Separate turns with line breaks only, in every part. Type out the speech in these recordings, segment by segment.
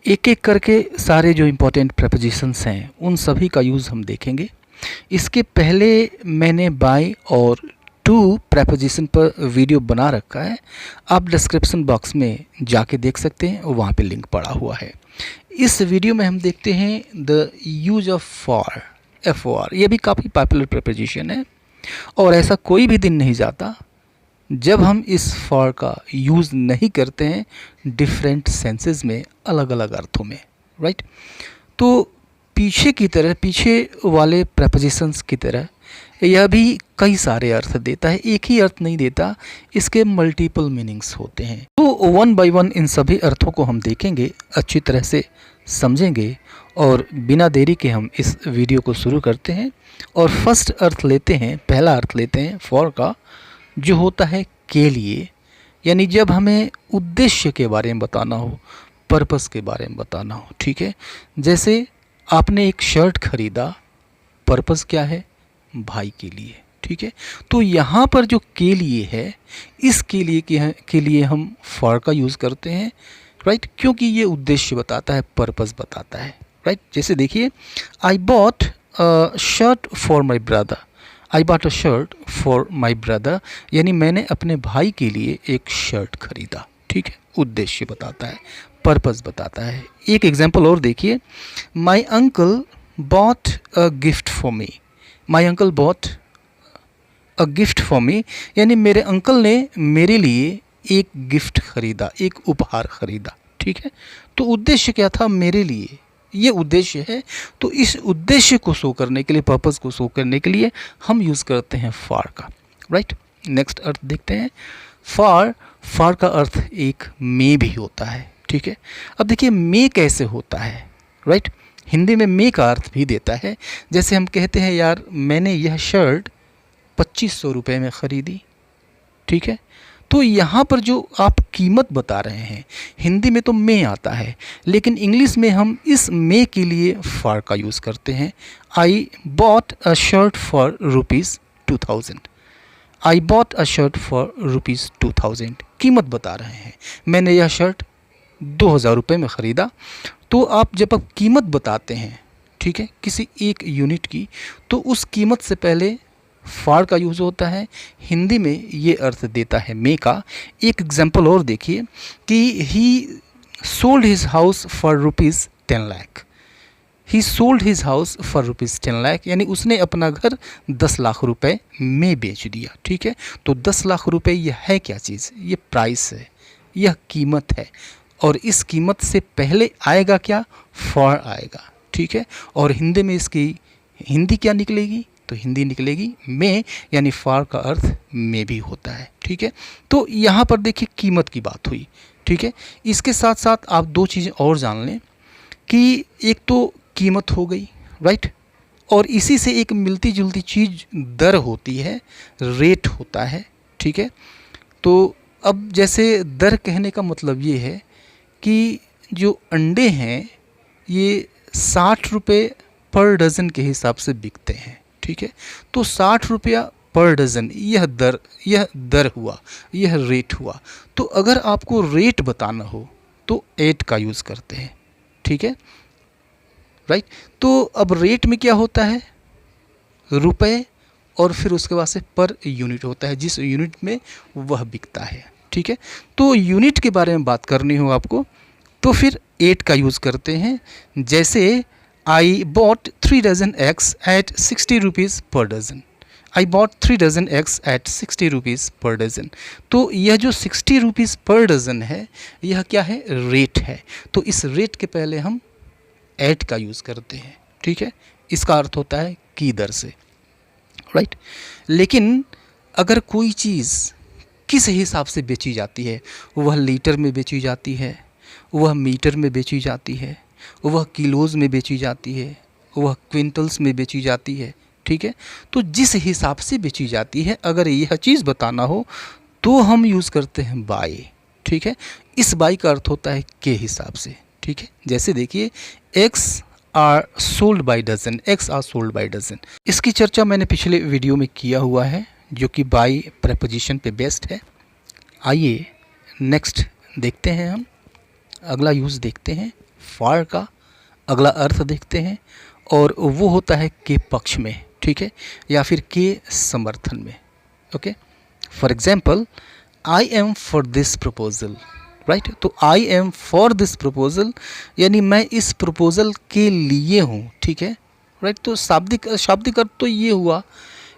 एक एक करके सारे जो इम्पोर्टेंट प्रेपोजिशंस हैं उन सभी का यूज़ हम देखेंगे। इसके पहले मैंने बाय और टू प्रेपोजिशन पर वीडियो बना रखा है, आप डिस्क्रिप्शन बॉक्स में जाके देख सकते हैं, वहाँ पे लिंक पड़ा हुआ है। इस वीडियो में हम देखते हैं the use of for, FOR। ये भी काफ़ी पॉपुलर प्रेपोजिशन है और ऐसा कोई भी दिन नहीं जाता जब हम इस फॉर का यूज़ नहीं करते हैं डिफरेंट सेंसेस में, अलग अलग अर्थों में, राइट। तो पीछे वाले प्रेपोजिशंस की तरह यह भी कई सारे अर्थ देता है, एक ही अर्थ नहीं देता, इसके मल्टीपल मीनिंग्स होते हैं। तो वन बाय वन इन सभी अर्थों को हम देखेंगे, अच्छी तरह से समझेंगे और बिना देरी के हम इस वीडियो को शुरू करते हैं। और फर्स्ट अर्थ लेते हैं, पहला अर्थ लेते हैं फॉर का, जो होता है के लिए, यानी जब हमें उद्देश्य के बारे में बताना हो, पर्पस के बारे में बताना हो, ठीक है। जैसे आपने एक शर्ट खरीदा, पर्पस क्या है? भाई के लिए, ठीक है। तो यहाँ पर जो के लिए है, इस के लिए हम फॉर का यूज़ करते हैं, राइट, क्योंकि ये उद्देश्य बताता है, पर्पस बताता है, राइट। जैसे देखिए, I bought a shirt for my brother, I bought a shirt for my brother, यानी मैंने अपने भाई के लिए एक शर्ट खरीदा, ठीक है। उद्देश्य बताता है, पर्पस बताता है। एक एग्जाम्पल और देखिए, my uncle bought a gift for me, my uncle bought a gift for me, यानी मेरे अंकल ने मेरे लिए एक गिफ्ट खरीदा, एक उपहार खरीदा, ठीक है। तो उद्देश्य क्या था? मेरे लिए, ये उद्देश्य है। तो इस उद्देश्य को शो करने के लिए, पर्पस को शो करने के लिए हम यूज़ करते हैं फॉर का, राइट। नेक्स्ट अर्थ देखते हैं, फॉर का अर्थ एक मे भी होता है, ठीक है। अब देखिए मे कैसे होता है, राइट। हिंदी में मे का अर्थ भी देता है। जैसे हम कहते हैं, यार मैंने यह शर्ट 2500 रुपये में ख़रीदी, ठीक है। तो यहाँ पर जो आप कीमत बता रहे हैं, हिंदी में तो मे आता है, लेकिन इंग्लिश में हम इस मे के लिए फॉर का यूज़ करते हैं। I bought a shirt for ₹2000, I bought a shirt for ₹2000, कीमत बता रहे हैं, मैंने यह शर्ट 2000 रुपये में ख़रीदा। तो आप जब आप कीमत बताते हैं, ठीक है, किसी एक यूनिट की, तो उस कीमत से पहले फॉर का यूज़ होता है। हिंदी में ये अर्थ देता है मे का। एक एग्जाम्पल और देखिए कि ही sold his house for ₹10 lakh, he sold his house for ₹10 lakh, यानी उसने अपना घर 10 लाख रुपए में बेच दिया, ठीक है। तो 10 लाख रुपए यह है क्या चीज़? ये प्राइस है, यह कीमत है, और इस कीमत से पहले आएगा क्या? फॉर आएगा, ठीक है। और हिंदी में इसकी हिंदी क्या निकलेगी? तो हिंदी निकलेगी में, यानी फॉर का अर्थ में भी होता है, ठीक है। तो यहाँ पर देखिए कीमत की बात हुई, ठीक है। इसके साथ साथ आप दो चीज़ें और जान लें कि एक तो कीमत हो गई, राइट, और इसी से एक मिलती जुलती चीज़ दर होती है, रेट होता है, ठीक है। तो अब जैसे दर कहने का मतलब ये है कि जो अंडे हैं ये 60 रुपये पर डज़न के हिसाब से बिकते हैं, ठीक है। तो 60 रुपया पर डज़न, यह दर हुआ, यह रेट हुआ। तो अगर आपको रेट बताना हो तो एट का यूज़ करते हैं, ठीक है, राइट। तो अब रेट में क्या होता है? रुपए, और फिर उसके बाद से पर यूनिट होता है, जिस यूनिट में वह बिकता है, ठीक है। तो यूनिट के बारे में बात करनी हो आपको तो फिर 8 का यूज़ करते हैं। जैसे I bought 3 dozen eggs at 60 rupees per dozen, I bought 3 dozen eggs at 60 rupees per dozen. तो यह जो 60 रुपीज़ पर डज़न है, यह क्या है? रेट है। तो इस रेट के पहले हम एट का यूज़ करते हैं, ठीक है। इसका अर्थ होता है की दर से, राइट। लेकिन अगर कोई चीज़ किस हिसाब से बेची जाती है, वह लीटर में बेची जाती है, वह मीटर में बेची जाती है, वह किलोज़ में बेची जाती है, वह क्विंटल्स में बेची जाती है, ठीक है। तो जिस हिसाब से बेची जाती है, अगर यह चीज़ बताना हो तो हम यूज़ करते हैं बाय, ठीक है। इस बाय का अर्थ होता है के हिसाब से, ठीक है। जैसे देखिए, X are sold by dozen, X are sold by dozen, इसकी चर्चा मैंने पिछले वीडियो में किया हुआ है, जो कि बाय प्रेपोजिशन पे बेस्ड है। आइए नेक्स्ट देखते हैं, हम अगला यूज़ देखते हैं फॉर का अगला अर्थ देखते हैं, और वो होता है के पक्ष में, ठीक है, या फिर के समर्थन में। Okay, for example, I am for this proposal, right. तो I am for this proposal यानी मैं इस प्रपोजल के लिए हूँ, ठीक है, राइट। तो शाब्दिक अर्थ तो ये हुआ,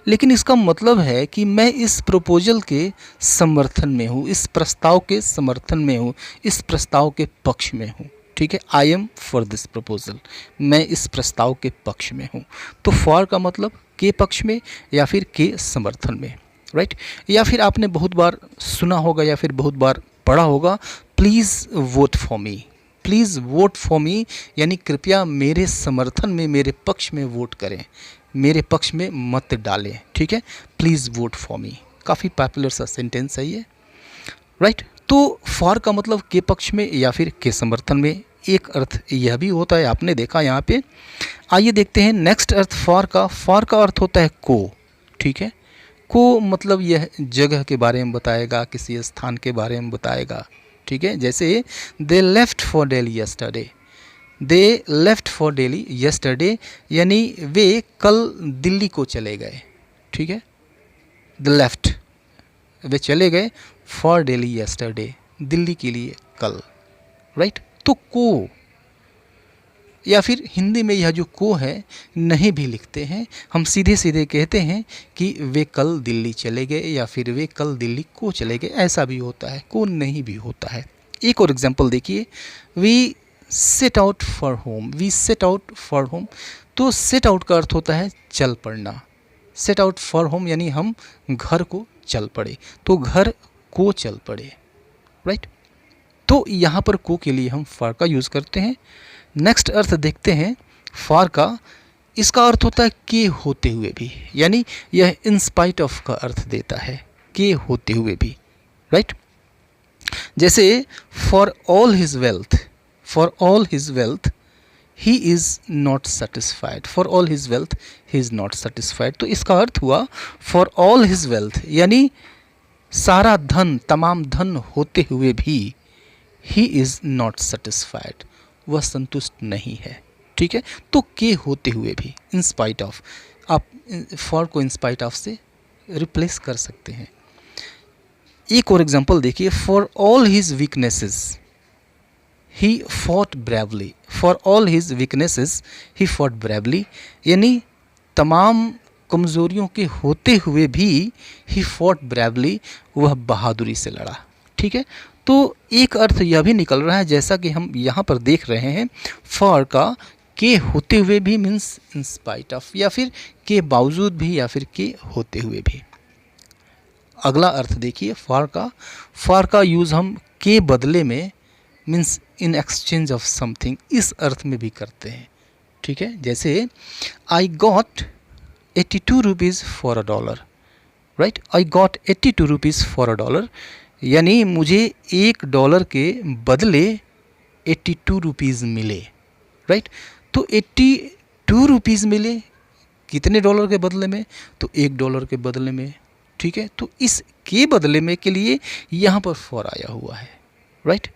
लेकिन इसका मतलब है कि मैं इस प्रपोजल के समर्थन में हूँ, इस प्रस्ताव के समर्थन में हूँ, इस प्रस्ताव के पक्ष में हूँ, ठीक है। आई एम फॉर दिस प्रपोजल, मैं इस प्रस्ताव के पक्ष में हूँ। तो फॉर का मतलब के पक्ष में या फिर के समर्थन में, राइट। या फिर आपने बहुत बार सुना होगा या फिर बहुत बार पढ़ा होगा, please vote for me. Please vote for me यानी कृपया मेरे समर्थन में, मेरे पक्ष में वोट करें, मेरे पक्ष में मत डालें, ठीक है। प्लीज़ वोट फॉर मी, काफ़ी पॉपुलर सा सेंटेंस है ये, राइट। तो फॉर का मतलब के पक्ष में या फिर के समर्थन में। एक अर्थ यह भी होता है, आपने देखा यहाँ पे। आइए देखते हैं नेक्स्ट अर्थ फॉर का। फॉर का अर्थ होता है को, ठीक है। को मतलब यह जगह के बारे में बताएगा, किसी स्थान के बारे में बताएगा, ठीक है। जैसे they left for Delhi yesterday, they left for Delhi yesterday यानी वे कल दिल्ली को चले गए, ठीक है। द लेफ्ट, वे चले गए, फॉर दिल्ली यस्टरडे, दिल्ली के लिए कल, राइट। तो को या फिर हिंदी में यह जो को है नहीं भी लिखते हैं, हम सीधे सीधे कहते हैं कि वे कल दिल्ली चले गए या फिर वे कल दिल्ली को चले गए, ऐसा भी होता है, को नहीं भी होता है। एक और एग्जांपल देखिए, we set out for home, we set out for home. तो सेट आउट का अर्थ होता है चल पड़ना, सेट आउट फॉर होम यानी हम घर को चल पड़े, तो घर को चल पड़े, राइट। तो यहाँ पर को के लिए हम फॉर का यूज़ करते हैं। नेक्स्ट अर्थ देखते हैं फॉर का। इसका अर्थ होता है के होते हुए भी, यानी यह इन स्पाइट ऑफ का अर्थ देता है, के होते हुए भी, राइट। जैसे for all his wealth, for all his wealth he is not satisfied, for all his wealth he is not satisfied. तो इसका अर्थ हुआ फॉर ऑल हिज वेल्थ यानी सारा धन, तमाम धन होते हुए भी ही इज़ नॉट सेटिस्फाइड, वह संतुष्ट नहीं है, ठीक है। तो के होते हुए भी, इन स्पाइट ऑफ, आप फॉर को इन स्पाइट ऑफ से रिप्लेस कर सकते हैं। एक और एग्जांपल देखिए, for all his weaknesses he fought bravely, for all his weaknesses he fought bravely यानी तमाम कमज़ोरियों के होते हुए भी ही फॉट ब्रेवली, वह बहादुरी से लड़ा, ठीक है। तो एक अर्थ यह भी निकल रहा है, जैसा कि हम यहाँ पर देख रहे हैं, फॉर का के होते हुए भी मीन्स इन स्पाइट ऑफ, या फिर के बावजूद भी, या फिर के होते हुए भी। अगला अर्थ देखिए फॉर का। फॉर का यूज़ हम के बदले में means in exchange of something, इस अर्थ में भी करते हैं, ठीक है। जैसे I got 82 rupees for a dollar, right. I got 82 rupees for a dollar यानी मुझे $1 के बदले 82 रुपीज़ मिले, राइट। तो 82 रुपीज़ मिले कितने डॉलर के बदले में, तो $1 के बदले में, ठीक है। तो इस के बदले में के लिए यहाँ पर फॉर आया हुआ है, राइट।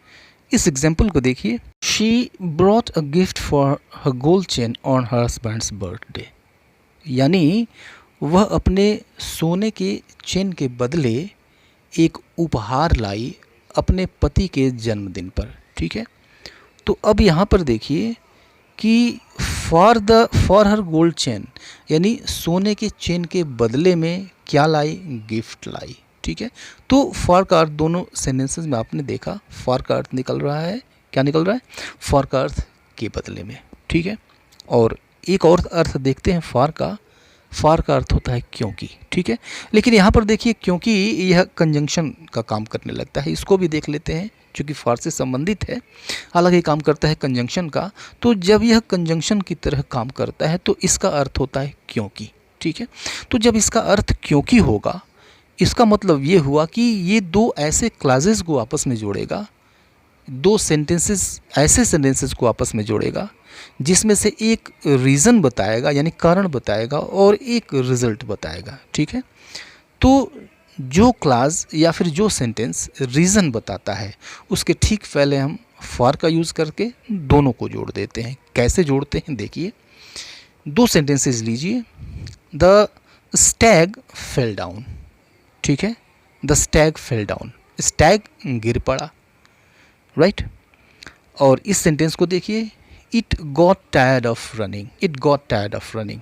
इस एग्जाम्पल को देखिए, she brought a gift for her gold chain on her husband's birthday यानी वह अपने सोने के चेन के बदले एक उपहार लाई अपने पति के जन्मदिन पर, ठीक है। तो अब यहाँ पर देखिए कि फॉर हर गोल्ड चेन यानी सोने के चेन के बदले में क्या लाई, गिफ्ट लाई, ठीक है। तो फॉर का अर्थ दोनों सेंटेंसेस में आपने देखा, फॉर का अर्थ निकल रहा है, क्या निकल रहा है, फॉर का अर्थ के बदले में, ठीक है। और एक और अर्थ देखते हैं फॉर का। फॉर का अर्थ होता है क्योंकि, ठीक है। लेकिन यहाँ पर देखिए क्योंकि यह कंजंक्शन का काम करने लगता है, इसको भी देख लेते हैं, चूँकि फॉर से संबंधित है, हालांकि काम करता है कंजंक्शन का। तो जब यह कंजंक्शन की तरह काम करता है तो इसका अर्थ होता है क्योंकि, ठीक है। तो जब इसका अर्थ क्योंकि होगा, इसका मतलब ये हुआ कि ये दो ऐसे क्लासेस को आपस में जोड़ेगा, दो सेंटेंसेस, ऐसे सेंटेंसेस को आपस में जोड़ेगा जिसमें से एक रीज़न बताएगा यानी कारण बताएगा और एक रिज़ल्ट बताएगा, ठीक है। तो जो क्लास या फिर जो सेंटेंस रीज़न बताता है उसके ठीक पहले हम फॉर का यूज़ करके दोनों को जोड़ देते हैं। कैसे जोड़ते हैं देखिए, दो सेंटेंसेस लीजिए। द स्टैग फेल डाउन, ठीक है, the Stag fell down, Stag गिर पड़ा, राइट। और इस सेंटेंस को देखिए, it got tired of running, it got tired of running,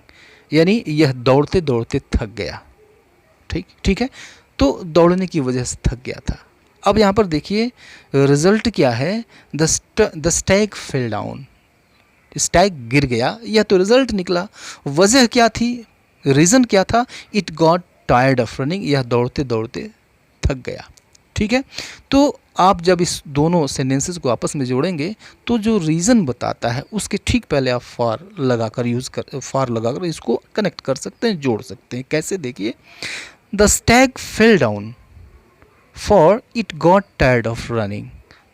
यानी यह दौड़ते दौड़ते थक गया, ठीक है, तो दौड़ने की वजह से थक गया था। अब यहाँ पर देखिए रिजल्ट क्या है, the Stag fell down, Stag गिर गया, यह तो रिजल्ट निकला। वजह क्या थी, रीज़न क्या था, it got tired of running, यह दौड़ते दौड़ते थक गया, ठीक है। तो आप जब इस दोनों सेंटेंसेस को आपस में जोड़ेंगे तो जो रीज़न बताता है उसके ठीक पहले आप फॉर लगाकर फॉर लगाकर इसको कनेक्ट कर सकते हैं, जोड़ सकते हैं। कैसे देखिए, the Stag fell down for it got tired of running,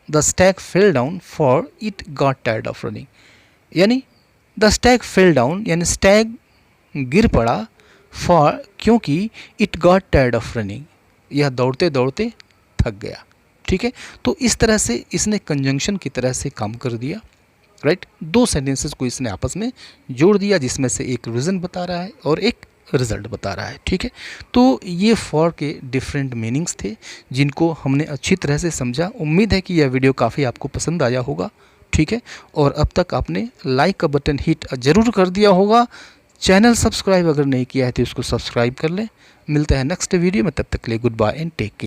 the Stag fell down for it got tired of running, यानी द स्टैग फेल डाउन यानी स्टैग गिर पड़ा, फॉर क्योंकि it got tired of running, यह दौड़ते दौड़ते थक गया, ठीक है। तो इस तरह से इसने कंजंक्शन की तरह से काम कर दिया, राइट। दो सेंटेंसेस को इसने आपस में जोड़ दिया, जिसमें से एक रीज़न बता रहा है और एक रिजल्ट बता रहा है, ठीक है। तो ये फॉर के डिफरेंट मीनिंग्स थे जिनको हमने अच्छी तरह से समझा। उम्मीद है कि यह वीडियो काफ़ी आपको पसंद आया होगा, ठीक है। और अब तक आपने लाइक का बटन हिट ज़रूर कर दिया होगा। चैनल सब्सक्राइब अगर नहीं किया है तो इसको सब्सक्राइब कर लें। मिलते हैं नेक्स्ट वीडियो में, तब तक के लिए goodbye and take care.